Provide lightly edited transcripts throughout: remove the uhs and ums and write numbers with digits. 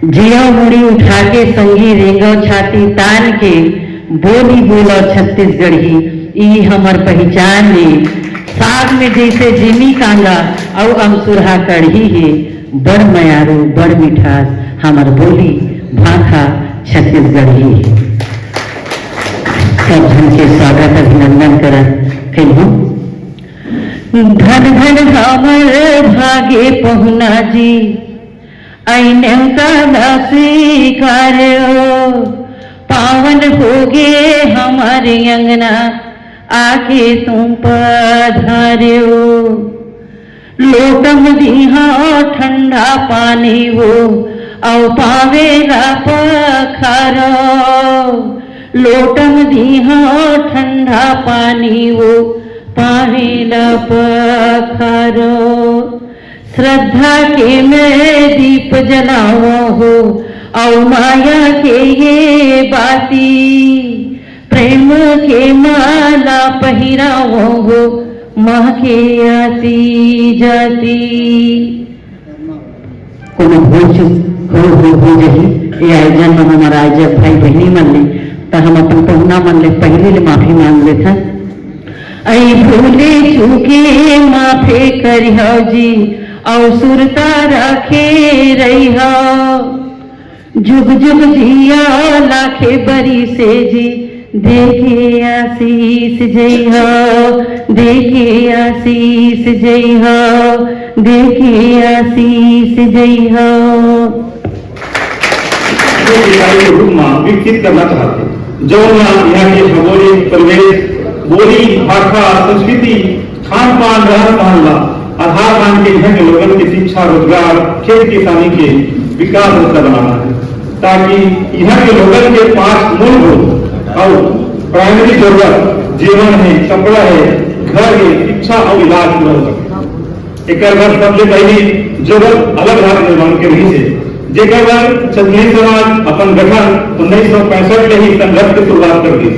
जिया मुड़ी उठा के संगी रेंगो छाती तान के बोली बोलो छत्तीसगढ़ी ई हमर पहचान है। साग में जैसे जिमी कांगा और अमसुरहा कढ़ी है। बड़ मयारू बड़ मिठास हमर बोली भाखा छत्तीसगढ़ी है। सब जन के स्वागत अभिनंदन करत कहियो। धन धन हमर भागे पहुना जी ऐने का स्वीकारो। पावन होगे हमारे अंगना आके तुम पधारो। लोटम दीहा ठंडा पानी वो औ पावेला पखारो। लोटम दीहा ठंडा पानी वो पावेला पखारो। श्रद्धा के मैं दीप जलाओ हो और माया के ये बाती। प्रेम के माला पहिराओ हो माँ के आती जाती। कोनो भूल चूक हो जही ये आयोजन में हमारा आयोजक भाई बहनी मन ले तो हम अपन पहुना मन ले पहले ले माफी मांग ले था। ऐ भूले चूके माफे करियो जी और सुरता रखे रही हो। जुग जुग जिया लाखे बरी से जी देखे आशीष जय हो। देखे आशीष जय हो। देखे आशीष जय हो। विकसित करना चाहते जो यहाँ के भौगोलिक परिवेश बोली भाषा संस्कृति खान पान रहन सहन आधार मान के यहाँ के लोगों की शिक्षा रोजगार खेत किसानी के विकास बनाना है ताकि यहाँ के लोगों के पास मूलभूत और प्राइमरी जरूरत जीवन है कपड़ा है घर है शिक्षा और इलाज पूरा हो सके। एक सबसे पहली जरूरत अलग धारा निर्माण के रही है जेकर क्षत्रिय समाज अपन गठन 1965 के ही संघर्ष की शुरुआत कर दी।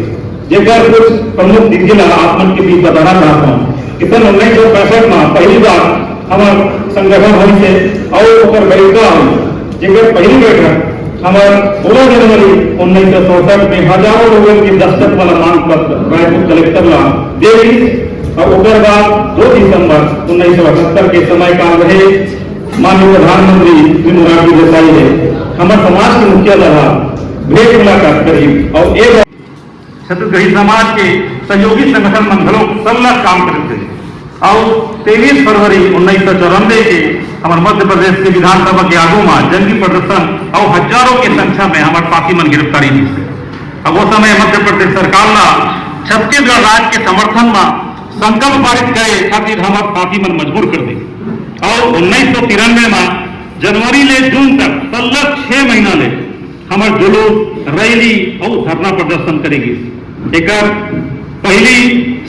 जेकर कुछ प्रमुख दिग्गज आप मन के बीच बताना चाहता हूँ कि सन 1965 में पहली बार हमार संगठन होने से और बैठका जेकर पहली बैठक हमार 16 जनवरी 1967 में हजारों लोगों की दस्तखत वाला मांग पत्र रायपुर कलेक्टर ला दे और उसके बाद 2 दिसंबर 1978 के समय काम रहे माननीय प्रधानमंत्री श्री मोरारजी देसाई ने हमारे समाज के मुखिया द्वारा भेंट मुलाकात करी और एक छत्तीसगढ़ी समाज के सहयोगी संगठन मंडलों सल्लाह काम करते थे और 23 फरवरी 1994 के हमारे मध्य प्रदेश के विधानसभा के आगू में जंगी प्रदर्शन और हजारों की संख्या में हमारे पार्टी मन गिरफ्तारी हुई थे। अब वो समय मध्य प्रदेश सरकार ला छत्तीसगढ़ राज्य के समर्थन में संकल्प पारित करे खातिर हमारे पार्टी मन मजबूर कर दी और 1993 में जनवरी ले जून तक तल्लक 6 महीना ले हमारे जुलूस रैली और धरना प्रदर्शन करेगी। एक पहली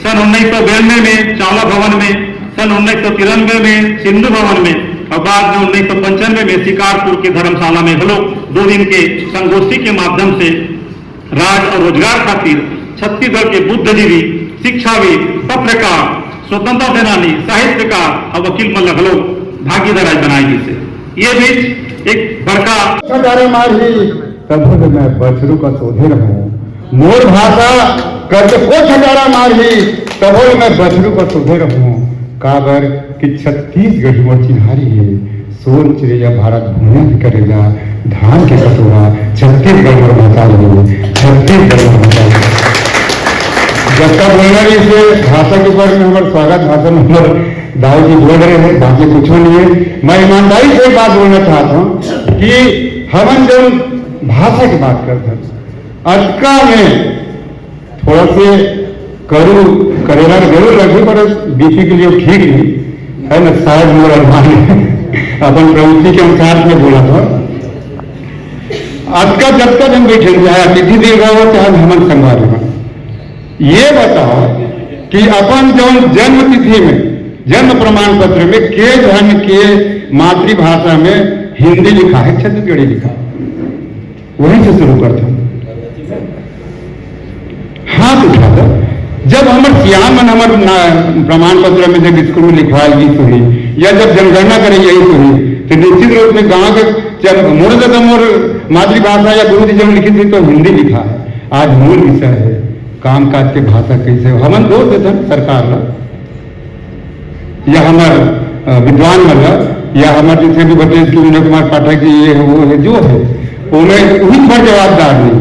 सन 1992 में चावला भवन में, सन 1993 में सिंधु भवन में और बाद में 1995 में शिकारपुर के धर्मशाला में हम लोग 2 दिन के संगोष्ठी के माध्यम से राज और रोजगार खातिर छत्तीसगढ़ के बुद्धिजीवी शिक्षाविद पत्रकार स्वतंत्रता सेनानी साहित्यकार और वकील मन लग लोग भागीदार बनाएगी से ये बीच एक बड़का तब मैं बछरू का शोधे रहूं मोर भाषा करके को छटारा मारी तब मैं बछरू का शोधे रहूं काबर कि छत्तीसगढ़ी मोर चिन्हारी है सोन चिड़िया भारत भूमि करेगा धान के कटोरा छत्तीसगढ़ मोर भाषा है छत्तीसगढ़ मोर भाषा। जब तक बोलना इसे भाषा के ऊपर में हमारे स्वागत भाषण हमारे दाऊ जी बोल रहे हैं बाकी कुछ नहीं है। मैं ईमानदारी से बात बोलना चाहता हूँ कि हम जो भाषा की बात करते हैं अटका में थोड़ा से करू करेला जरूर रखी पर बीपी के लिए ठीक नहीं है ना शायद मोर अभिमान अपन प्रवृत्ति के अनुसार में बोला था। अटका जब तक हम बैठे चाहे अतिथि देगा हो चाहे हेमंत संगवारी में ये बताओ कि अपन जो जन्म तिथि में जन्म प्रमाण पत्र में के धन के मातृभाषा में हिंदी लिखा है छत्तीसगढ़ी लिखा वहीं से शुरू करते हैं। हाथ उठा दो जब हमारे सियान मन हमारे प्रमाण पत्र में जब स्कूल में लिखवाएगी सुनी या जब जनगणना करे यही सुनी तो निश्चित रूप में गांव के जब मोर मातृभाषा या गुरु जी जब लिखित थी तो हिंदी लिखा है। आज मूल विषय है कामकाज के भाषा कैसे हमन दोष देते सरकार ला या हमार विद्वान वाला या हमारे जैसे भी बच्चे की विनोद कुमार पाठक जी ये है वो है जो है उन्हें वही पर जवाबदार नहीं।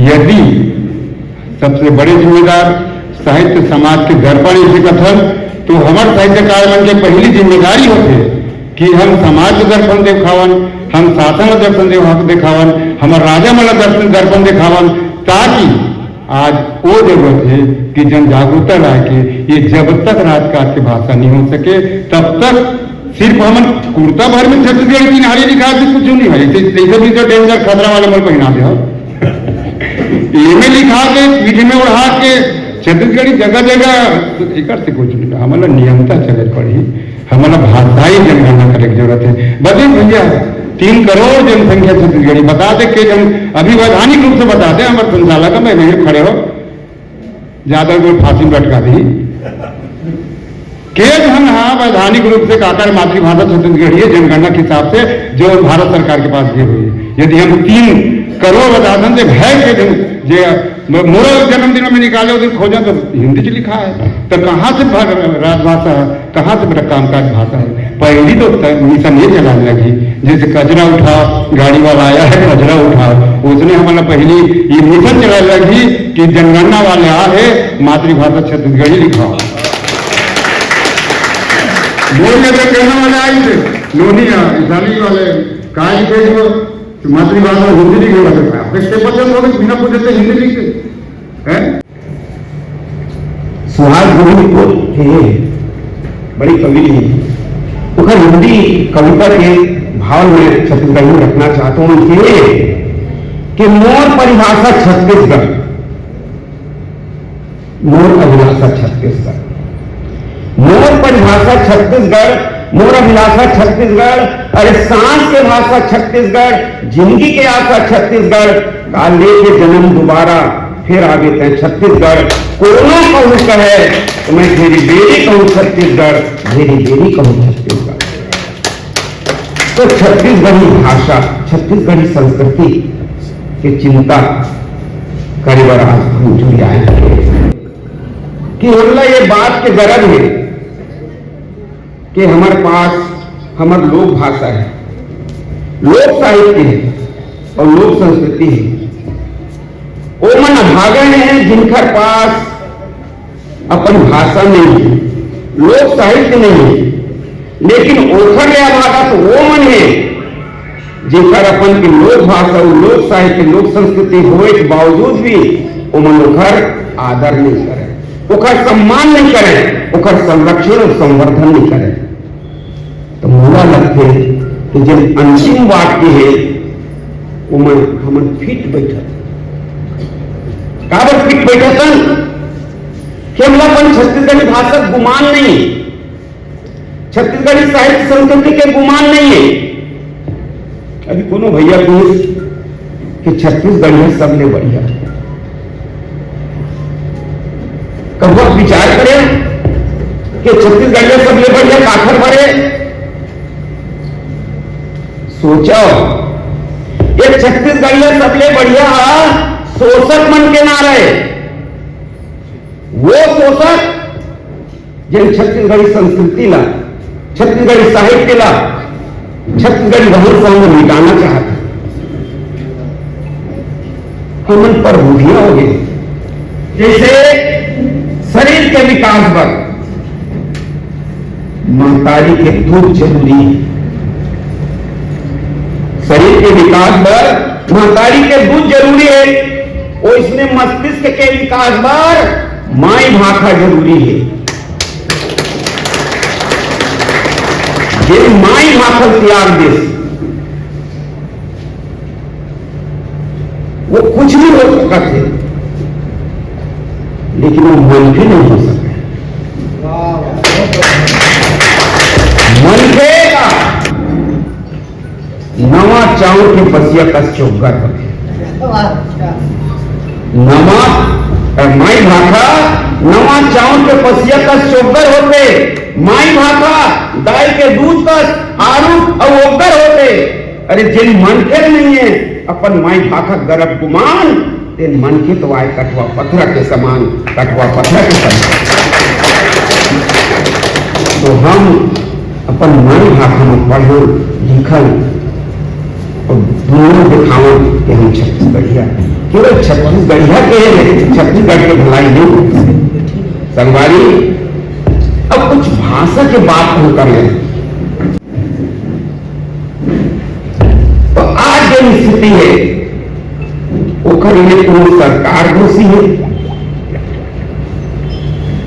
यदि सबसे बड़े जिम्मेदार साहित्य समाज के दर्पण इसे कथन तो हमारे साहित्यकार मन के पहली जिम्मेदारी होते कि हम समाज के दर्पण दिखावन, हम शासन का दर्पण दिखावन, हमारे राजा वाला दर्पण दिखावन, ताकि आज वो जरूरत है कि जन जागरूकता लाए के ये जब तक राजकाज की भाषा नहीं हो सके तब तक सिर्फ हम कुर्ता भर में छत्तीसगढ़ की नारी लिखा के कुछ नहीं है। जैसे भी तो डेंजर खतरा वाले मन पहना दे में लिखा के पीठ में उड़ा के छत्तीसगढ़ी जगह जगह एक से कुछ नहीं। हमारा नियमता चले पड़ी, हमारा भाषाई जनगणना करे की जरूरत है। बता भैया 3 करोड़ जनसंख्या छत्तीसगढ़ी बता दे के जन अभी वैधानिक रूप से बता दे हमारे संचालक में वहीं खड़े हो ज्यादा कोई फांसी लटका दी के हम हाँ वैधानिक रूप से काकर मातृभाषा छत्तीसगढ़ी है जनगणना के हिसाब से जो भारत सरकार के पास ये हुई। यदि हम 3 करोड़ बताते से भय के मोरा जन्मदिन में निकाले उस खोजा तो हिंदी से लिखा है तो कहाँ से राजभाषा है, कहाँ से मेरा कामकाज भाषा है। पहली तो मिशन ये चलाने लगी जैसे कचरा उठाओ, गाड़ी वाला आया है कचरा उठाओ, उसने हमारा पहली ये मिशन चलाने लगी कि जनगणना वाले आ है मातृभाषा छत्तीसगढ़ी लिखाओ। बोल के कहने वाले आई थे लोनिया इसाली वाले कहा थे जो मातृभाषा हिंदी लिखे वाले पसंद हो गए बिना पूछे से हिंदी लिखे हैं। सुहास गुरु को थे बड़ी कवि तो हिंदी कविता के भाव में छत्तीसगढ़ में रखना चाहता हूं कि मोर परिभाषा छत्तीसगढ़, मोर अभिलाषा छत्तीसगढ़, मोर परिभाषा छत्तीसगढ़, मोर अभिलाषा छत्तीसगढ़, अरे सांस के भाषा छत्तीसगढ़, जिंदगी के आशा छत्तीसगढ़, काल लेके जन्म दोबारा फिर आगे थे छत्तीसगढ़। कोरोना कहूं कहे तो मैं घेरी बेरी कहूं छत्तीसगढ़, घेरी बेरी कहूं छत्तीसगढ़। तो छत्तीसगढ़ी भाषा छत्तीसगढ़ी संस्कृति की चिंता करे बार आज हम जुड़ आए कि हमला ये बात के गरज है कि हमारे पास हमारी लोक भाषा है, लोक साहित्य है और लोक संस्कृति है। वो मन अभागे हैं जिनकर पास अपन भाषा नहीं है, लोक साहित्य नहीं है, लेकिन ओखर ले अभागा तो वो मन है जिनकर अपन की लोक भाषा लोक साहित्य लोक संस्कृति होने के बावजूद भी वो मन ओखर आदर नहीं करे, ओखर सम्मान नहीं करे, ओखर संरक्षण और संवर्धन नहीं करे। तो मोला लगते कि जब अंतिम वाक्य है वो हम फिट बैठा काबर फिट बैठा तन कि हमला अपन छत्तीसगढ़ी भाषा गुमान नहीं, छत्तीसगढ़ी साहित्य संस्कृति के गुमान नहीं है। अभी कोनो भैया पूछ कि छत्तीसगढ़ी सबले बढ़िया, कब विचार करें कि छत्तीसगढ़ सबले बढ़िया काखर भरे, सोचो ये छत्तीसगढ़ सबले बढ़िया शोषक मन के ना रहे, वो शोषक जिन छत्तीसगढ़ी संस्कृति ला, छत्तीसगढ़ी साहित्य ला, छत्तीसगढ़ी रहन सहन मिटाना चाहते हम पर रूढ़ियां हो गई। जैसे शरीर के विकास पर महतारी के दूध जरूरी है, शरीर के विकास पर महतारी के दूध जरूरी है, और इसमें मस्तिष्क के विकास पर माई भाखा जरूरी है। ये माई भाखा त्याग दे वो कुछ भी हो सकता है, लेकिन वो मन भी नहीं हो सकता। मन का नवा चाउर के बसिया का चौकर नवा और माई भाखा नवा चाउन के पसिया का चोकर होते, माई भाखा दाई के दूध का आरू और ओकर होते। अरे जिन मन के नहीं है अपन माई भाखा गरब गुमान, तेन मन के तो आए कटवा पत्थर के समान, कटवा पत्थर के समान। तो हम अपन माई भाखा में पढ़ो लिखल और दुनिया दिखाओ कि हम छत्तीसगढ़िया, केवल छत्तीसगढ़िया के हैं, छत्तीसगढ़ के भलाई नहीं। संगवारी अब कुछ भाषा के बात हम कर लें। तो आज जो स्थिति है ओकर में कोनो सरकार दोषी है,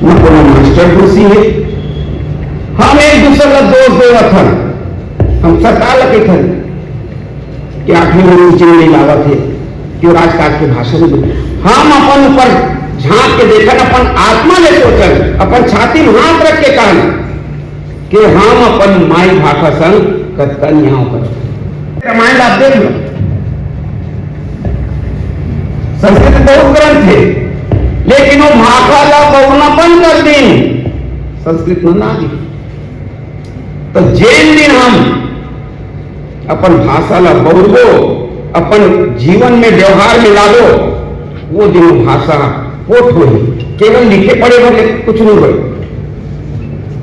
न कोनो मास्टर दोषी है। हम एक दूसरे का दोष देवत हन, हम सरकार लगे थे कि आखिर में नीचे नहीं लावत है कि राजकाज के भाषण में हम अपन ऊपर झांक के देखन, अपन आत्मा में सोचन, अपन छाती में हाथ रख के कहन कि हम अपन माई भाषा संग कतन यहाँ कर। रामायण आप देख लो, संस्कृत बहुत ग्रंथ है, लेकिन वो भाषा का बहुनापन कर दी, संस्कृत में ना दी। तो जिन दिन हम अपन भाषा ला बहुबो, अपन जीवन में व्यवहार में लादो, वो दिन भाषा पोट हो, केवल लिखे पढ़े भले कुछ नहीं हो।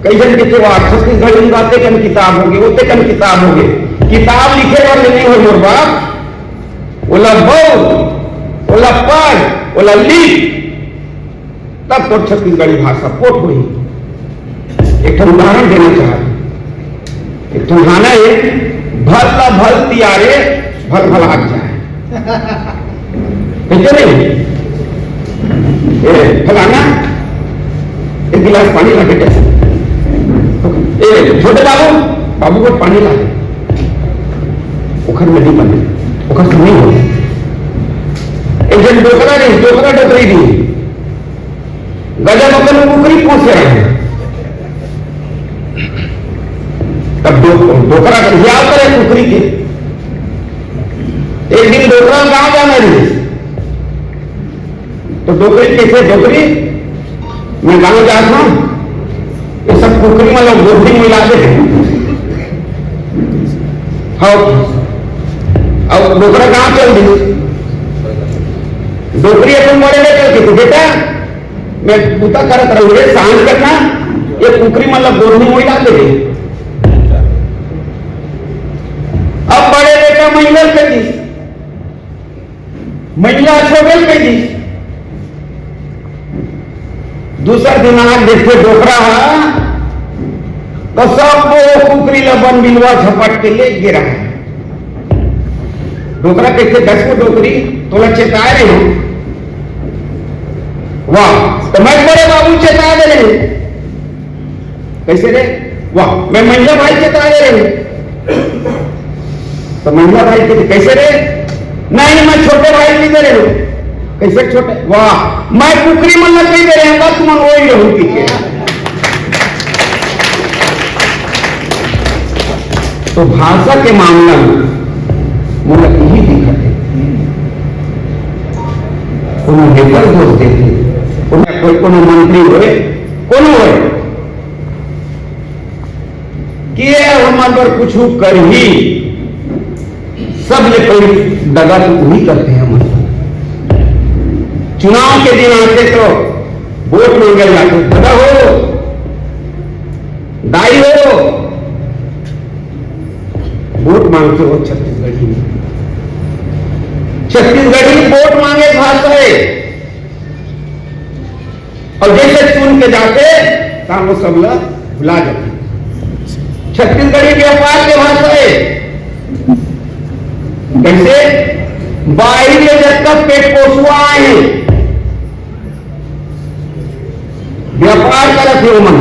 कई जन के छत्तीसगढ़ में बातें कन किताब हो गए, होते कन किताब हो गए, किताब लिखे वाले नहीं हो मोर बाप। ओला बोल, ओला पढ़, ओला लिख, तब तो छत्तीसगढ़ी भाषा पोट हुई। एक उदाहरण देना चाहते, एक गाना है, भल ला भल तियारे भल भल आग जाए, नहीं फलाना एक गिलास पानी ला के, छोटे बाबू बाबू को पानी ला, ओखर में नहीं बने, ओखर से नहीं हो। एक जन डोकरा नहीं, डोकरा डोकरी दी, गजब अपन कुकरी पूछ रहे हैं, तब डोकरा कर दिया करे कुकरी के। एक दिन डोकरा गांव जाना रही, तो डोकरी कैसे, डोकरी मैं गांव जाता हूं, ये सब कुकरी में लोग गोभी मिलाते हैं। हाँ, अब डोकरा गांव चल दी, डोकरी अपन मोड़े लेकर के, तो बेटा मैं बूता करत रहूंगे, सांझ करना ये कुकरी मतलब गोभी मिला दे। अब बड़े बेटा महिला के दी, महिला छोटे के दी, दूसरा दिन आग देखे डोकरा तो सब वो कुकरी लबन बिलवा झपट के ले गिरा है। डोकरा कैसे 10 को डोकरी तोला चेताए रहे हो, वाह तो मैं बड़े बाबू चेता दे रहे, कैसे रे, वाह मैं महिला भाई चेता दे रहे, तो महिला भाई के कैसे रे, नहीं मैं छोटे भाई की दे रहे हो, कैसे छोटे, वाह मैं कुकरी मन नहीं दे रहे हैं, बस मन वही रहूं के। तो भाषा के मामला में मुझे यही दिक्कत है, उन्हें लेकर दोष देते, उन्हें कोई कोनो मंत्री हुए कोनो हुए कि हमारे पर कुछ कर ही सब ले कोई दगा तो वही करते हैं। हम चुनाव के दिन आते तो वोट मांगे जाते, दगा हो दाई हो, वोट मांगते हो छत्तीसगढ़ी में, छत्तीसगढ़ी वोट मांगे भाषा है, और जैसे चुन के जाते तब वो सब लोग भुला जाते। छत्तीसगढ़ी व्यापार के भाषा है, कैसे बाहरी ले जब तक पेट पोसुआ आए हैं, व्यापार करत है मन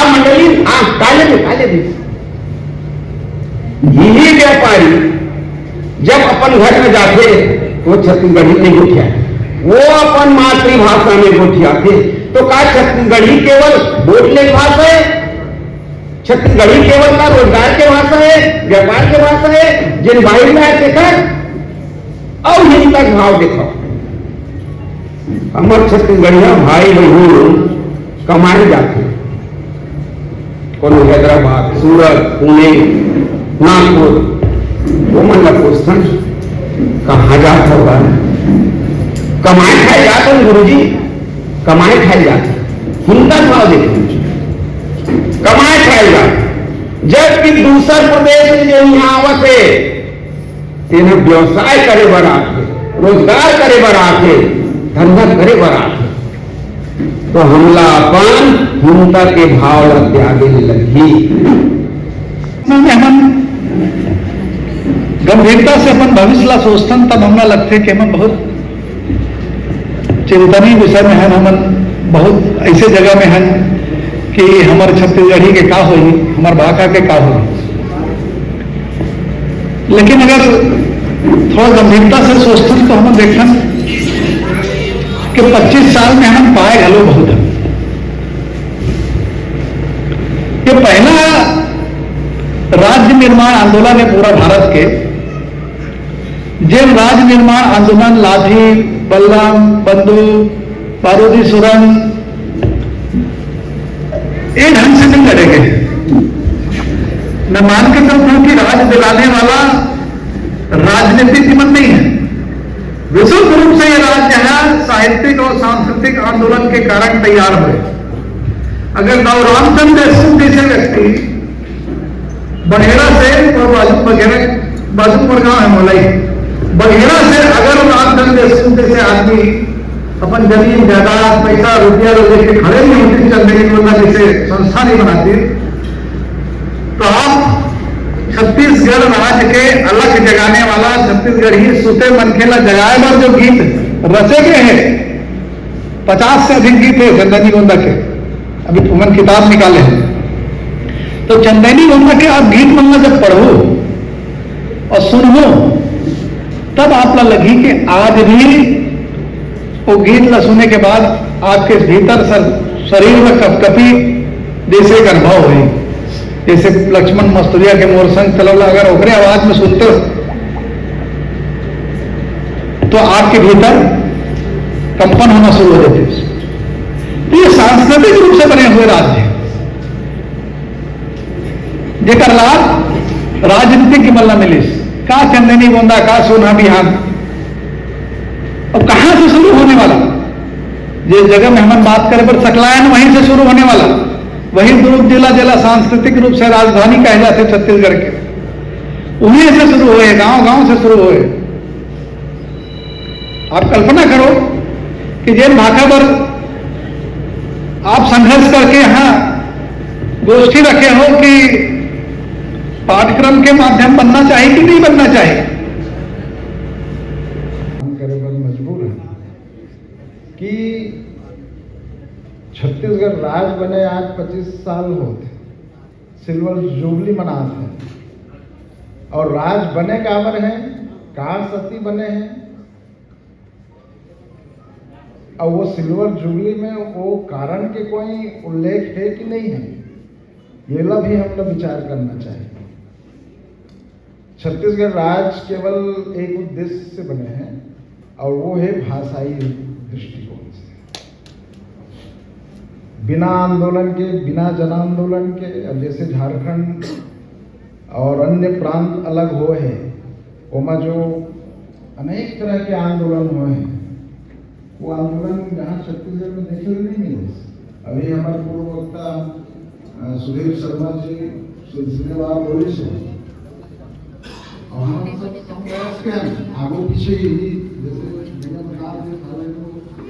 मंडली काले दे। यही व्यापारी जब अपन घर में जाते वो छत्तीसगढ़ी नहीं गोठिया, वो अपन मातृभाषा में गोठिया थे। तो क्या छत्तीसगढ़ी केवल बोलने की भाषा है? छत्तीसगढ़ी केवल का रोजगार के भाषा है, व्यापार के भाषा है। जिन बाहर में आते कर और हिंदी तक भाव देखो। हमारे छत्तीसगढ़िया भाई बहन कमाए जाते, कोनो हैदराबाद, सूरत, पुणे, नागपुर, वो मतलब क्वेश्चन कहाँ जाता होगा? कमाए खाए जाते हैं गुरु जी, कमाए खाए जाते, हिंदा भाव देखो, कमाए खाए जाते। जबकि दूसर प्रदेश में जो यहाँ आवत है तेने व्यवसाय करे बड़ा थे, रोजगार करे बड़ा थे, धंधा करे बड़ा थे, तो हमला अपन हिंदा के भाव त्यागे लगी। हम गंभीरता से अपन भविष्य ला सोचतन तब हमला लगते कि हम बहुत चिंतनीय विषय में हैं, हम बहुत ऐसे जगह में हैं कि हमारे छत्तीसगढ़ी के का होगी, हमारे भाषा के का होगी। लेकिन अगर थोड़ा गंभीरता से सोचते तो हम देखन कि 25 साल में हम पाए घलो बहुत है। ये पहला राज्य निर्माण आंदोलन है पूरा भारत के, जिन राज्य निर्माण आंदोलन लाठी, बल्लम, बंदूक, बारूदी सुरंग एक ढंग से नहीं लड़े गए। मैं मान के चलता हूं कि राज दिलाने वाला राजनीतिक निमन नहीं है, विशुद्ध रूप से यह राज्य है साहित्यिक और सांस्कृतिक आंदोलन के कारण तैयार हुए। अगर नवरामचंद्र देशमुख जैसे व्यक्ति बघेरा से बाजूपुर गांव है मोलाई, बघेरा से अगर रामचंद्र देशमुख जैसे आदमी अपन जमीन जायदाद पैसा रुपया लेके खड़े नहीं होते, चंद्रगी गोंदा जैसे संस्था नहीं बनाती, तो आप छत्तीसगढ़ राज्य के अलग जगाने वाला छत्तीसगढ़ी सुते मनखेला जगाए पर जो गीत रचे गए हैं, 50 से अधिक गीत है चंदनी गोंदा के, अभी फुमन किताब निकाले हैं। तो चंदनी गोंदा के आप गीत मंगा जब पढ़ो और सुनो तब आप ला लगी कि आज भी वो गीत ला सुने के बाद आपके भीतर शरीर में कपकपी जैसे एक अनुभव हुई, जैसे लक्ष्मण मस्तूरिया के मोर संग चलौला अगर ओकरे आवाज में सुनते हो तो आपके भीतर कंपन होना शुरू हो जाते। तो ये सांस्कृतिक रूप से बने हुए राज्य हैं, जेकर लाभ राजनीतिक की मल्ला मिलिस का चंदनी गोंदा का सोना बिहान, और कहां से शुरू होने वाला? जिस जगह में हम बात करें पर सकलायन वहीं से शुरू होने वाला, वही दुर्ग जिला सांस्कृतिक रूप से राजधानी कहे जाते छत्तीसगढ़ के, उन्हीं से शुरू हुए, गांव गांव से शुरू हुए। आप कल्पना करो कि जिन भाषा पर आप संघर्ष करके यहां गोष्ठी रखे हो कि पाठ्यक्रम के माध्यम बनना चाहिए कि नहीं बनना चाहिए, हम करे पर मजबूर है कि छत्तीसगढ़ राज्य बने आज 25 साल होते, सिल्वर जुबली मनाते हैं, और राज्य बने काबर हैं, कार सती बने हैं, और वो सिल्वर जुबली में वो कारण के कोई उल्लेख है कि नहीं है, ये ला भी हम लोग विचार करना चाहिए। छत्तीसगढ़ राज्य केवल एक उद्देश्य से बने हैं और वो है भाषाई दृष्टिकोण से। बिना आंदोलन के, बिना जन आंदोलन के, अब जैसे झारखंड और अन्य प्रांत अलग हुए हैं, ओमा जो अनेक तरह के आंदोलन हुए हैं, वो आंदोलन यहाँ छत्तीसगढ़ में देखे नहीं मिले। अभी हमारे पूर्व वक्ता सुधीर शर्मा जी सिलसिले बोली से और हम सब आगो पीछे ही जैसे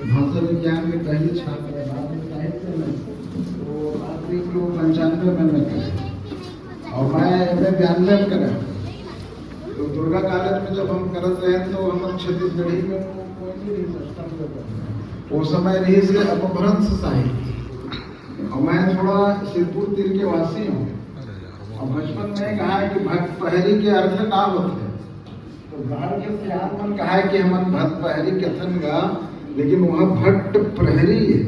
भाषा विज्ञान में पहले छात्र है, बाद में साहित्य में, तो आर्थिक लोग 95 में करें और मैं 92 में करें। तो दुर्गा कॉलेज में जब हम करते रहे तो हम छत्तीसगढ़ी में वो समय रही से अपभ्रंश साहित्य, और मैं थोड़ा सिरपुर तीर के वासी हूँ, और बचपन में कहा कि भक्त पहरी के अर्थ ना होते, तो घर के सियान मन कहा कि हम भक्त पहरी कथन गा, लेकिन वह भट्ट प्रहरी है।